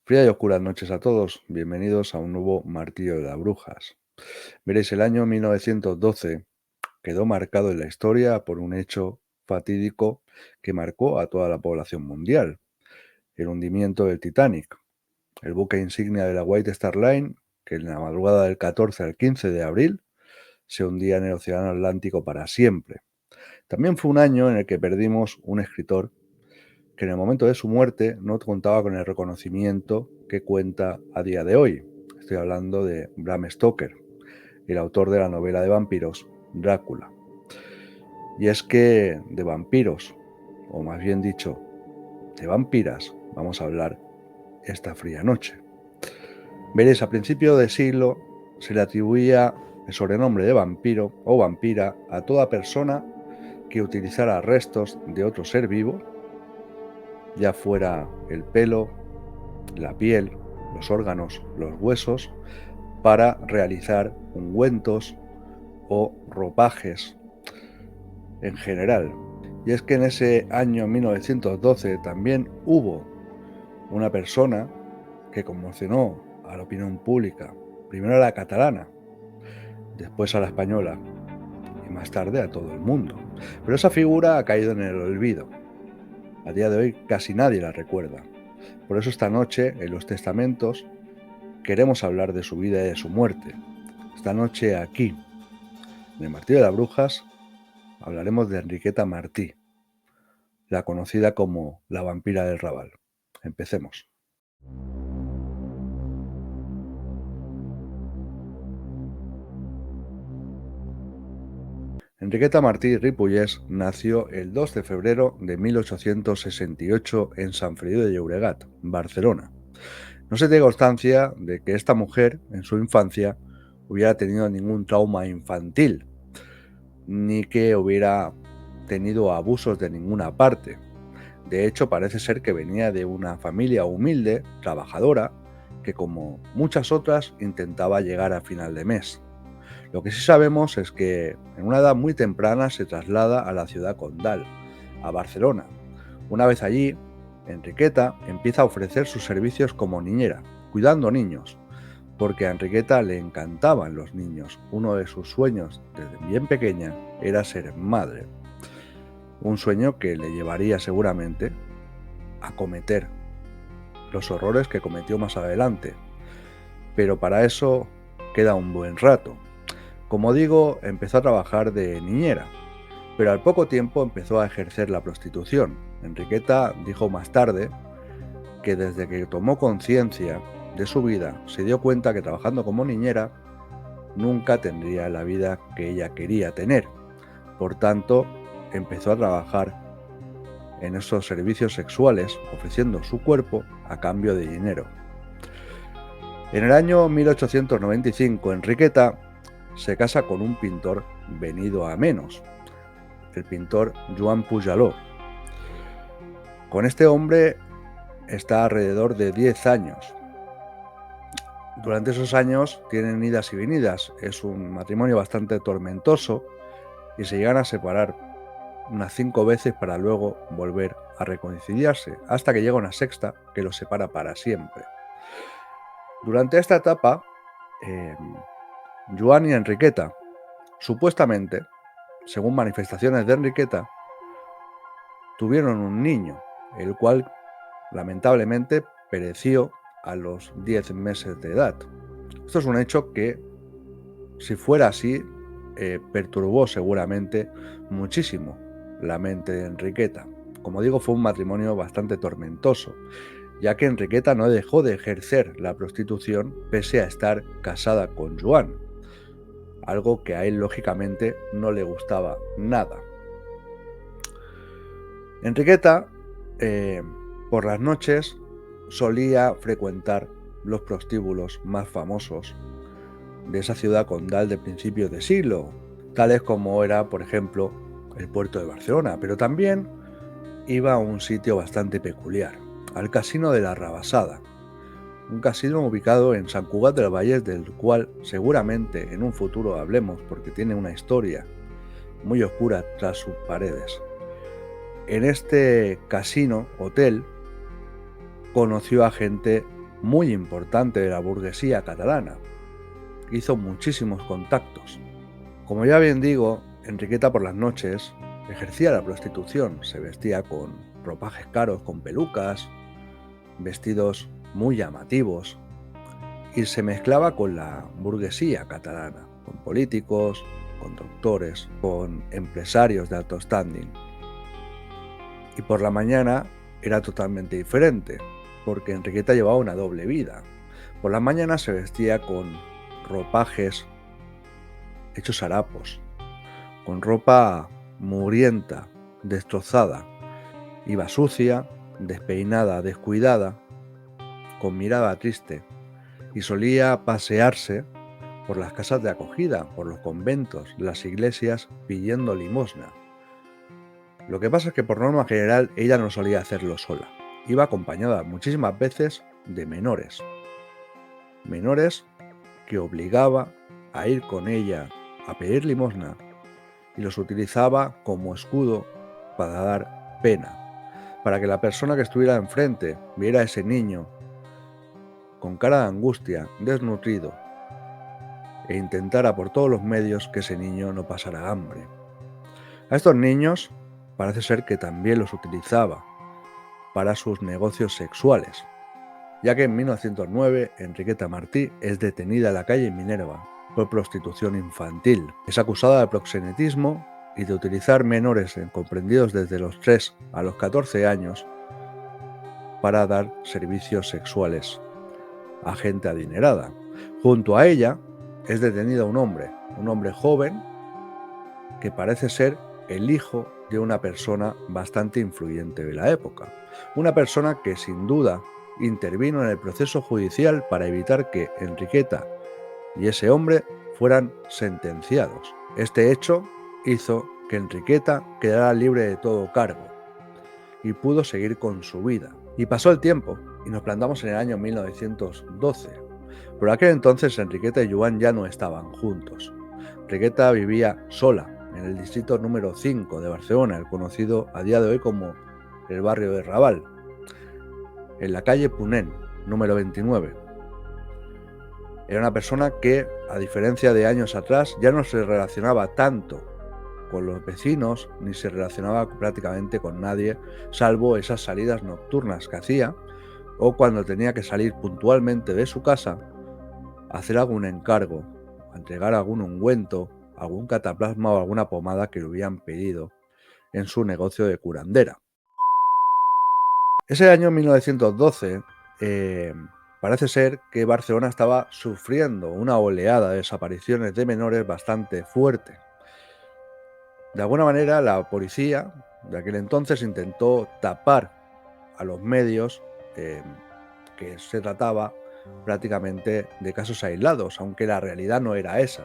Fría y oscuras noches a todos, bienvenidos a un nuevo Martillo de las Brujas. Veréis, el año 1912 quedó marcado en la historia por un hecho fatídico que marcó a toda la población mundial: el hundimiento del Titanic, el buque insignia de la White Star Line, que en la madrugada del 14 al 15 de abril se hundía en el Océano Atlántico para siempre. También fue un año en el que perdimos un escritor que en el momento de su muerte no contaba con el reconocimiento que cuenta a día de hoy. Estoy hablando de Bram Stoker, el autor de la novela de vampiros Drácula. Y es que de vampiros, o más bien dicho, de vampiras, vamos a hablar esta fría noche. Veréis, a principio de siglo se le atribuía el sobrenombre de vampiro o vampira a toda persona que utilizara restos de otro ser vivo, ya fuera el pelo, la piel, los órganos, los huesos, para realizar ungüentos o ropajes en general. Y es que en ese año 1912 también hubo una persona que conmocionó a la opinión pública, primero a la catalana, después a la española y más tarde a todo el mundo. Pero esa figura ha caído en el olvido. A día de hoy casi nadie la recuerda. Por eso esta noche, en los testamentos, queremos hablar de su vida y de su muerte. Esta noche aquí, en el Martillo de las Brujas, hablaremos de Enriqueta Martí, la conocida como la vampira del Raval. Empecemos. Enriqueta Martí Ripollés nació el 2 de febrero de 1868 en Sant Feliu de Llobregat, Barcelona. No se tiene constancia de que esta mujer, en su infancia, hubiera tenido ningún trauma infantil, ni que hubiera tenido abusos de ninguna parte. De hecho, parece ser que venía de una familia humilde, trabajadora, que como muchas otras intentaba llegar a final de mes. Lo que sí sabemos es que en una edad muy temprana se traslada a la ciudad condal, a Barcelona. Una vez allí, Enriqueta empieza a ofrecer sus servicios como niñera, cuidando niños, porque a Enriqueta le encantaban los niños. Uno de sus sueños desde bien pequeña era ser madre. Un sueño que le llevaría seguramente a cometer los horrores que cometió más adelante. Pero para eso queda un buen rato. Como digo, empezó a trabajar de niñera, pero al poco tiempo empezó a ejercer la prostitución. Enriqueta dijo más tarde que desde que tomó conciencia de su vida se dio cuenta que trabajando como niñera nunca tendría la vida que ella quería tener. Por tanto, empezó a trabajar en esos servicios sexuales, ofreciendo su cuerpo a cambio de dinero. En el año 1895, Enriqueta se casa con un pintor venido a menos, el pintor Joan Pujaló. Con este hombre está alrededor de 10 años. Durante esos años tienen idas y venidas, es un matrimonio bastante tormentoso y se llegan a separar unas 5 veces para luego volver a reconciliarse, hasta que llega una sexta que los separa para siempre. Durante esta etapa, Joan y Enriqueta, supuestamente, según manifestaciones de Enriqueta, tuvieron un niño, el cual lamentablemente pereció a los 10 meses de edad. Esto es un hecho que, si fuera así, perturbó seguramente muchísimo la mente de Enriqueta. Como digo, fue un matrimonio bastante tormentoso, ya que Enriqueta no dejó de ejercer la prostitución pese a estar casada con Joan, algo que a él lógicamente no le gustaba nada. Enriqueta, por las noches, solía frecuentar los prostíbulos más famosos de esa ciudad condal de principios de siglo, tales como era, por ejemplo, el puerto de Barcelona, pero también iba a un sitio bastante peculiar, al Casino de la Rabassada, un casino ubicado en Sant Cugat del Vallès, del cual seguramente en un futuro hablemos porque tiene una historia muy oscura tras sus paredes. En este casino, hotel, conoció a gente muy importante de la burguesía catalana. Hizo muchísimos contactos. Como ya bien digo, Enriqueta por las noches ejercía la prostitución, se vestía con ropajes caros, con pelucas, vestidos muy llamativos, y se mezclaba con la burguesía catalana, con políticos, con doctores, con empresarios de alto standing. Y por la mañana era totalmente diferente, porque Enriqueta llevaba una doble vida. Por la mañana se vestía con ropajes hechos harapos, con ropa mugrienta, destrozada. Iba sucia, despeinada, descuidada, con mirada triste, y solía pasearse por las casas de acogida, por los conventos, las iglesias, pidiendo limosna. Lo que pasa es que por norma general ella no solía hacerlo sola. Iba acompañada muchísimas veces de menores. Menores que obligaba a ir con ella a pedir limosna y los utilizaba como escudo para dar pena, para que la persona que estuviera enfrente viera a ese niño con cara de angustia, desnutrido, e intentara por todos los medios que ese niño no pasara hambre. A estos niños parece ser que también los utilizaba para sus negocios sexuales, ya que en 1909 Enriqueta Martí es detenida en la calle Minerva por prostitución infantil. Es acusada de proxenetismo y de utilizar menores comprendidos desde los 3 a los 14 años para dar servicios sexuales a gente adinerada. Junto a ella es detenido un hombre joven que parece ser el hijo de una persona bastante influyente de la época. Una persona que sin duda intervino en el proceso judicial para evitar que Enriqueta y ese hombre fueran sentenciados. Este hecho hizo que Enriqueta quedara libre de todo cargo y pudo seguir con su vida. Y pasó el tiempo y nos plantamos en el año 1912. Por aquel entonces Enriqueta y Joan ya no estaban juntos. Enriqueta vivía sola en el distrito número 5 de Barcelona, el conocido a día de hoy como el barrio de Raval, en la calle Ponent, número 29. Era una persona que, a diferencia de años atrás, ya no se relacionaba tanto con los vecinos, ni se relacionaba prácticamente con nadie, salvo esas salidas nocturnas que hacía, o cuando tenía que salir puntualmente de su casa a hacer algún encargo, a entregar algún ungüento, algún cataplasma o alguna pomada que le hubieran pedido en su negocio de curandera. Ese año 1912 parece ser que Barcelona estaba sufriendo una oleada de desapariciones de menores bastante fuerte. De alguna manera la policía de aquel entonces intentó tapar a los medios que se trataba prácticamente de casos aislados, aunque la realidad no era esa.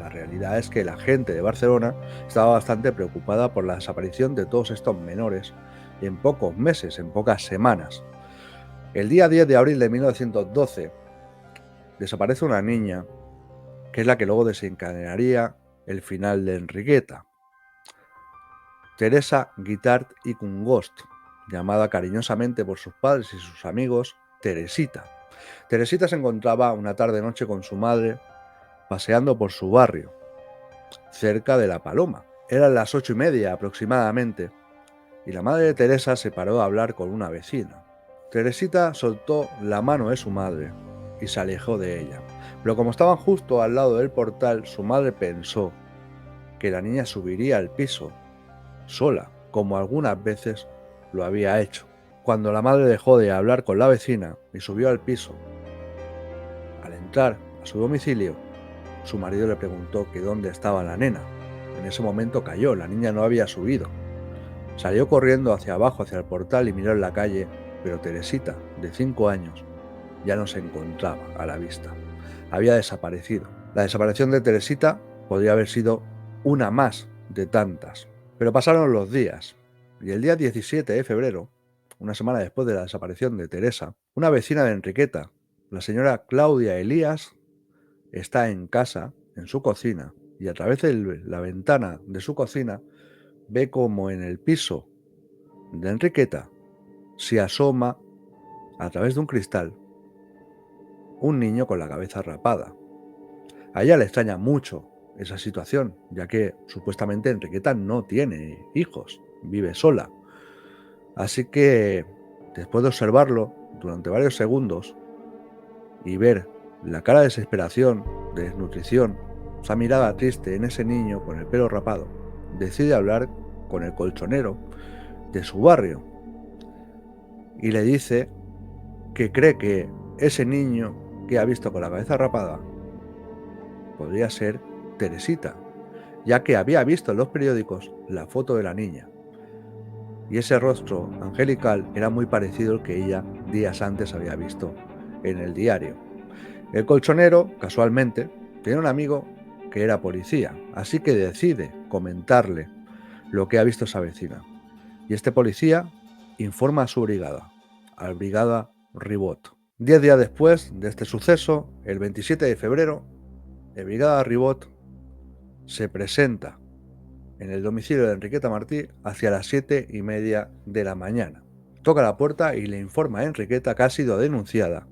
La realidad es que la gente de Barcelona estaba bastante preocupada por la desaparición de todos estos menores en pocos meses, en pocas semanas. El día 10 de abril de 1912 desaparece una niña que es la que luego desencadenaría el final de Enriqueta. Teresa Guitart y Congost, llamada cariñosamente por sus padres y sus amigos Teresita. Teresita se encontraba una tarde-noche con su madre paseando por su barrio, cerca de La Paloma. Eran las 8:30 aproximadamente, y la madre de Teresa se paró a hablar con una vecina. Teresita soltó la mano de su madre y se alejó de ella, pero como estaban justo al lado del portal, su madre pensó que la niña subiría al piso sola, como algunas veces lo había hecho. Cuando la madre dejó de hablar con la vecina y subió al piso, al entrar a su domicilio, su marido le preguntó que dónde estaba la nena. En ese momento cayó, la niña no había subido. Salió corriendo hacia abajo, hacia el portal, y miró en la calle, pero Teresita, de 5 años, ya no se encontraba a la vista. Había desaparecido. La desaparición de Teresita podría haber sido una más de tantas. Pero pasaron los días, y el día 17 de febrero, una semana después de la desaparición de Teresa, una vecina de Enriqueta, la señora Claudia Elías, está en casa, en su cocina, y a través de la ventana de su cocina ve como en el piso de Enriqueta se asoma, a través de un cristal, un niño con la cabeza rapada. A ella le extraña mucho esa situación, ya que supuestamente Enriqueta no tiene hijos, vive sola. Así que, después de observarlo durante varios segundos y ver la cara de desesperación, de desnutrición, esa mirada triste en ese niño con el pelo rapado, decide hablar con el colchonero de su barrio y le dice que cree que ese niño que ha visto con la cabeza rapada podría ser Teresita, ya que había visto en los periódicos la foto de la niña. Y ese rostro angelical era muy parecido al que ella días antes había visto en el diario. El colchonero, casualmente, tiene un amigo que era policía, así que decide comentarle lo que ha visto esa vecina. Y este policía informa a su brigada, a la brigada Ribot. 10 días después de este suceso, el 27 de febrero, la brigada Ribot se presenta en el domicilio de Enriqueta Martí hacia las 7:30 de la mañana. Toca la puerta y le informa a Enriqueta que ha sido denunciada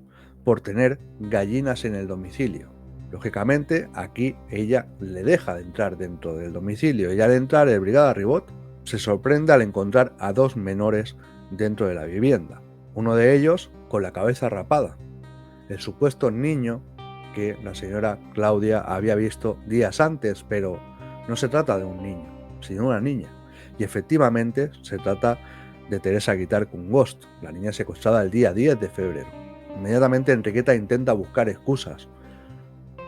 por tener gallinas en el domicilio. Lógicamente, aquí ella le deja de entrar dentro del domicilio y al entrar el brigada Ribot se sorprende al encontrar a 2 menores dentro de la vivienda. Uno de ellos con la cabeza rapada, el supuesto niño que la señora Claudia había visto días antes, pero no se trata de un niño, sino una niña. Y efectivamente se trata de Teresa Guitar Congost, la niña secuestrada el día 10 de febrero. Inmediatamente Enriqueta intenta buscar excusas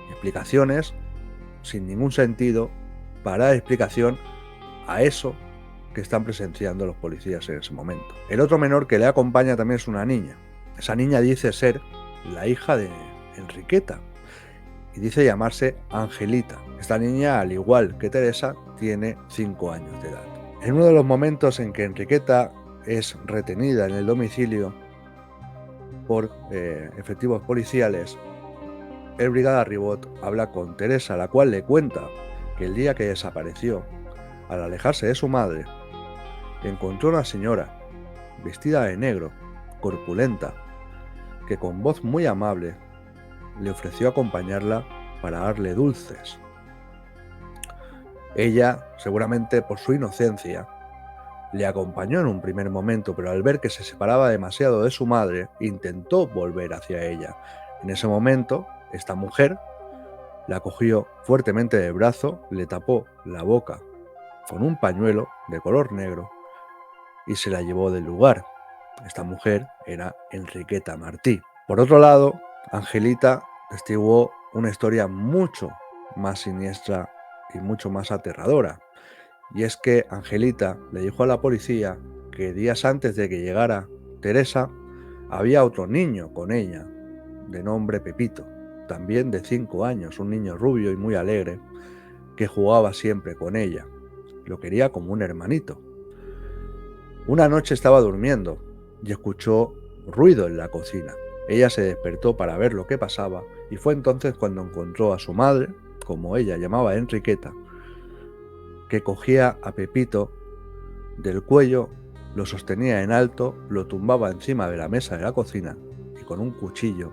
y explicaciones sin ningún sentido para dar explicación a eso que están presenciando los policías en ese momento. El otro menor que le acompaña también es una niña. Esa niña dice ser la hija de Enriqueta y dice llamarse Angelita. Esta niña, al igual que Teresa, tiene 5 años de edad. En uno de los momentos en que Enriqueta es retenida en el domicilio por efectivos policiales, el brigada Ribot habla con Teresa, la cual le cuenta que el día que desapareció, al alejarse de su madre, encontró una señora vestida de negro, corpulenta, que con voz muy amable le ofreció acompañarla para darle dulces. Ella, seguramente por su inocencia, le acompañó en un primer momento, pero al ver que se separaba demasiado de su madre, intentó volver hacia ella. En ese momento, esta mujer la cogió fuertemente del brazo, le tapó la boca con un pañuelo de color negro y se la llevó del lugar. Esta mujer era Enriqueta Martí. Por otro lado, Angelita testiguó una historia mucho más siniestra y mucho más aterradora. Y es que Angelita le dijo a la policía que días antes de que llegara Teresa, había otro niño con ella, de nombre Pepito, también de 5 años, un niño rubio y muy alegre, que jugaba siempre con ella. Lo quería como un hermanito. Una noche estaba durmiendo y escuchó ruido en la cocina. Ella se despertó para ver lo que pasaba y fue entonces cuando encontró a su madre, como ella llamaba a Enriqueta, que cogía a Pepito del cuello, lo sostenía en alto, lo tumbaba encima de la mesa de la cocina y con un cuchillo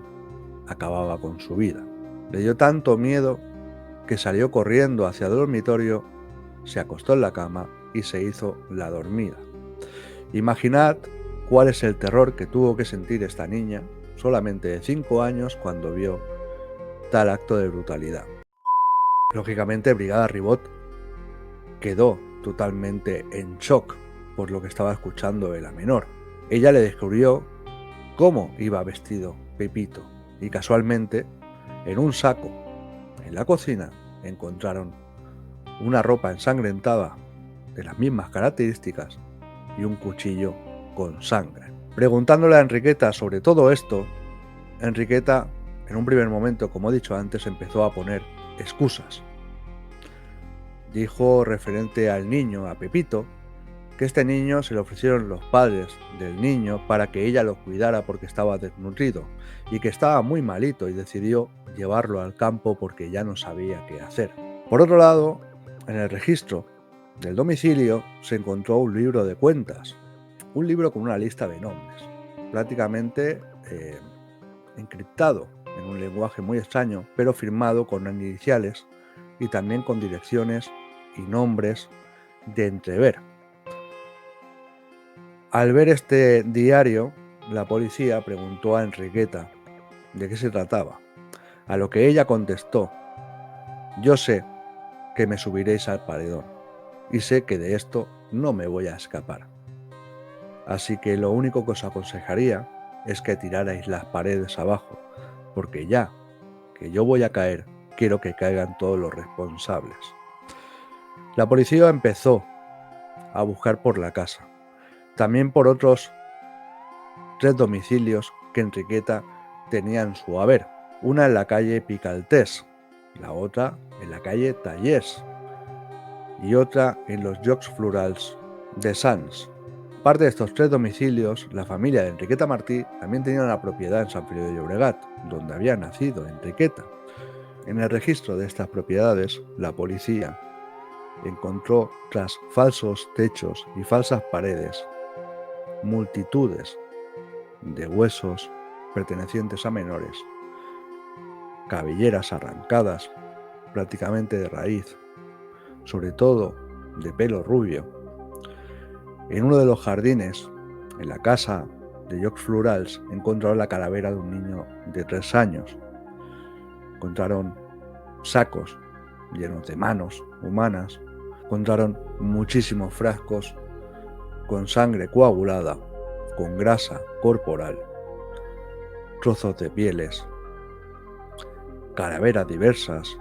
acababa con su vida. Le dio tanto miedo que salió corriendo hacia el dormitorio, se acostó en la cama y se hizo la dormida. Imaginad cuál es el terror que tuvo que sentir esta niña, solamente de 5 años, cuando vio tal acto de brutalidad. Lógicamente, Brigada Ribot quedó totalmente en shock por lo que estaba escuchando de la menor. Ella le descubrió cómo iba vestido Pepito y casualmente en un saco en la cocina encontraron una ropa ensangrentada de las mismas características y un cuchillo con sangre. Preguntándole a Enriqueta sobre todo esto, Enriqueta en un primer momento, como he dicho antes, empezó a poner excusas. Dijo referente al niño, a Pepito, que este niño se le ofrecieron los padres del niño para que ella lo cuidara porque estaba desnutrido y que estaba muy malito y decidió llevarlo al campo porque ya no sabía qué hacer. Por otro lado, en el registro del domicilio se encontró un libro de cuentas, un libro con una lista de nombres, prácticamente encriptado, en un lenguaje muy extraño, pero firmado con iniciales y también con direcciones y nombres de entrever. Al ver este diario, la policía preguntó a Enriqueta de qué se trataba, a lo que ella contestó: yo sé que me subiréis al paredón y sé que de esto no me voy a escapar. Así que lo único que os aconsejaría es que tirarais las paredes abajo, porque ya que yo voy a caer, quiero que caigan todos los responsables. La policía empezó a buscar por la casa, también por otros 3 domicilios que Enriqueta tenía en su haber, una en la calle Picaltés, la otra en la calle Tallers y otra en los Jocs Florals de Sants. Parte de estos 3 domicilios, la familia de Enriqueta Martí también tenía una propiedad en Sant Feliu de Llobregat, donde había nacido Enriqueta. En el registro de estas propiedades, la policía encontró, tras falsos techos y falsas paredes, multitudes de huesos pertenecientes a menores, cabelleras arrancadas prácticamente de raíz, sobre todo de pelo rubio. En uno de los jardines, en la casa de Jocs Florals, encontraron la calavera de un niño de 3 años. Encontraron sacos llenos de manos humanas, encontraron muchísimos frascos con sangre coagulada, con grasa corporal, trozos de pieles, calaveras diversas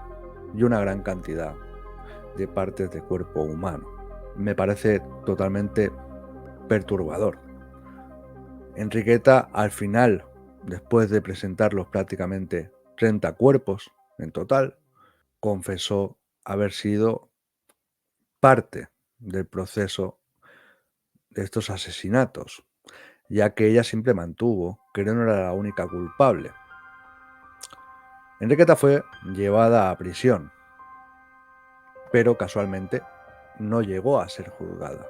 y una gran cantidad de partes de cuerpo humano. Me parece totalmente perturbador. Enriqueta, al final, después de presentar los prácticamente 30 cuerpos en total, confesó haber sido parte del proceso de estos asesinatos, ya que ella siempre mantuvo que no era la única culpable. Enriqueta fue llevada a prisión, pero casualmente no llegó a ser juzgada,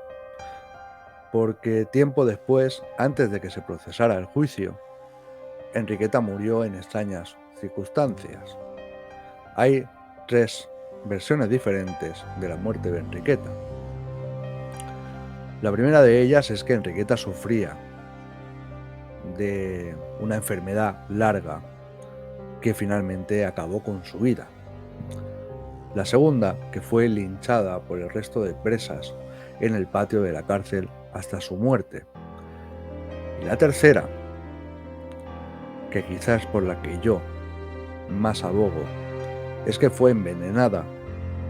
porque tiempo después, antes de que se procesara el juicio, Enriqueta murió en extrañas circunstancias. Hay 3 versiones diferentes de la muerte de Enriqueta. La primera de ellas es que Enriqueta sufría de una enfermedad larga que finalmente acabó con su vida. La segunda, que fue linchada por el resto de presas en el patio de la cárcel hasta su muerte. Y la tercera, que quizás por la que yo más abogo, es que fue envenenada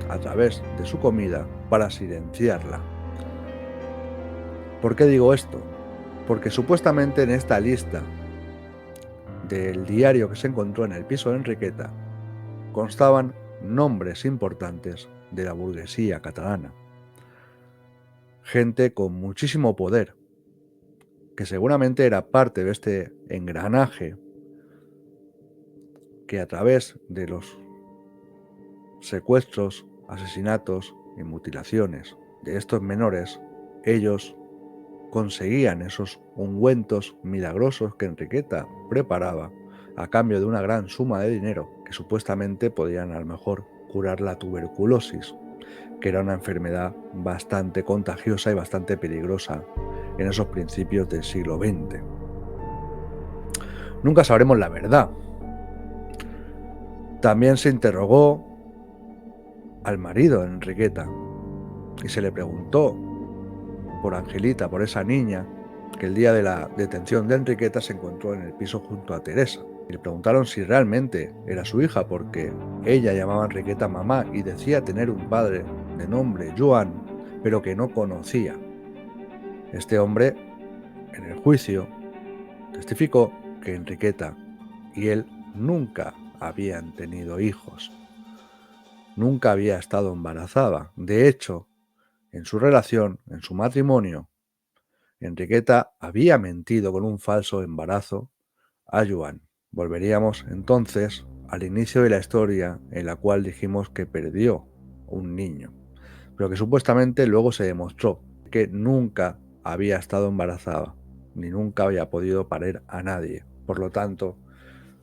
a través de su comida para silenciarla. ¿Por qué digo esto? Porque supuestamente en esta lista del diario que se encontró en el piso de Enriqueta constaban nombres importantes de la burguesía catalana. Gente con muchísimo poder, que seguramente era parte de este engranaje que a través de los secuestros, asesinatos y mutilaciones de estos menores, ellos conseguían esos ungüentos milagrosos que Enriqueta preparaba a cambio de una gran suma de dinero que supuestamente podían a lo mejor curar la tuberculosis, que era una enfermedad bastante contagiosa y bastante peligrosa en esos principios del siglo XX. Nunca sabremos la verdad. También se interrogó al marido de Enriqueta y se le preguntó por Angelita, por esa niña que el día de la detención de Enriqueta se encontró en el piso junto a Teresa. Y le preguntaron si realmente era su hija, porque ella llamaba a Enriqueta mamá y decía tener un padre de nombre Joan, pero que no conocía. Este hombre, en el juicio, testificó que Enriqueta y él nunca habían tenido hijos. Nunca había estado embarazada. De hecho, en su relación, en su matrimonio, Enriqueta había mentido con un falso embarazo a Joan. Volveríamos entonces al inicio de la historia en la cual dijimos que perdió un niño, pero que supuestamente luego se demostró que nunca había estado embarazada, ni nunca había podido parir a nadie. Por lo tanto,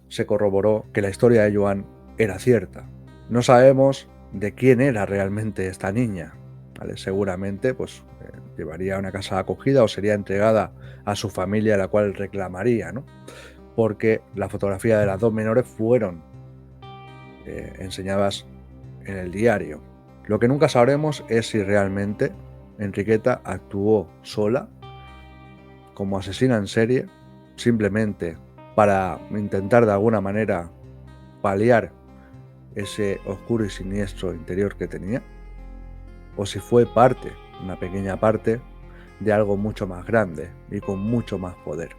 se corroboró que la historia de Joan era cierta. No sabemos de quién era realmente esta niña, ¿vale? Seguramente pues, llevaría a una casa de acogida o sería entregada a su familia, la cual reclamaría, ¿no? Porque la fotografía de las dos menores fueron enseñadas en el diario. Lo que nunca sabremos es si realmente Enriqueta actuó sola como asesina en serie, simplemente para intentar de alguna manera paliar ese oscuro y siniestro interior que tenía, o si fue parte, una pequeña parte, de algo mucho más grande y con mucho más poder.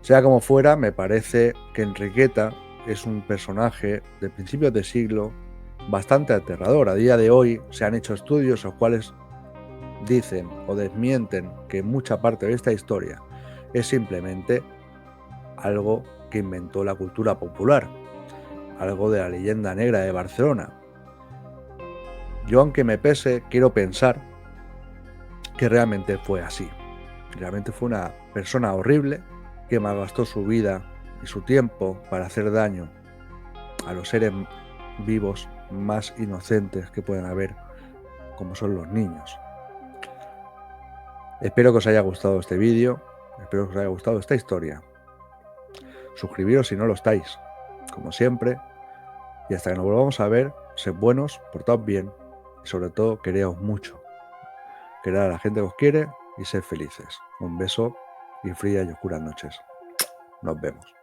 Sea como fuera, me parece que Enriqueta es un personaje de principios de siglo bastante aterrador. A día de hoy se han hecho estudios los cuales dicen o desmienten que mucha parte de esta historia es simplemente algo que inventó la cultura popular, algo de la leyenda negra de Barcelona. Yo, aunque me pese, quiero pensar que realmente fue así. Realmente fue una persona horrible que malgastó su vida y su tiempo para hacer daño a los seres vivos más inocentes que pueden haber, como son los niños. Espero que os haya gustado este vídeo, espero que os haya gustado esta historia. Suscribiros si no lo estáis, como siempre, y hasta que nos volvamos a ver, sed buenos, portaos bien y sobre todo quereos mucho. Quered a la gente que os quiere y sed felices. Un beso y frías y oscuras noches. Nos vemos.